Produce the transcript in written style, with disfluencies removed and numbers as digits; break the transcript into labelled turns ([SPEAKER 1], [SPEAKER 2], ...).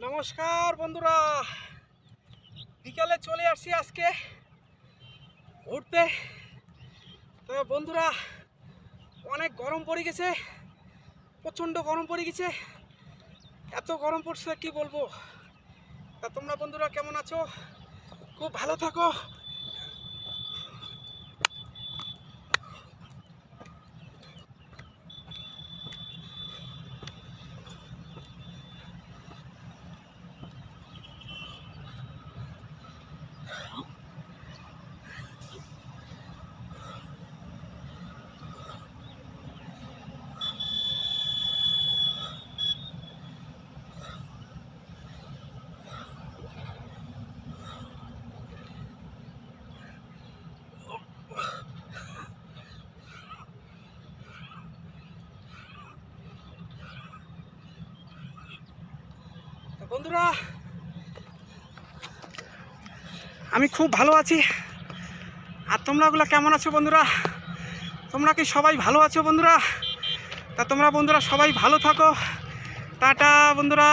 [SPEAKER 1] নমস্কার বন্ধুরা, বিকালে চলে আসছি আজকে ঘুরতে। তো বন্ধুরা, অনেক গরম পড়ে গেছে, প্রচণ্ড গরম পড়ে গেছে। এত গরম পড়ছে কি বলবো। তা তোমরা বন্ধুরা কেমন আছো? খুব ভালো থাকো। বন্ধুরা, আমি খুব ভালো আছি। আর তোমরাগুলো কেমন আছো বন্ধুরা? তোমরা কি সবাই ভালো আছো বন্ধুরা? তা তোমরা বন্ধুরা সবাই ভালো থাকো। টাটা বন্ধুরা।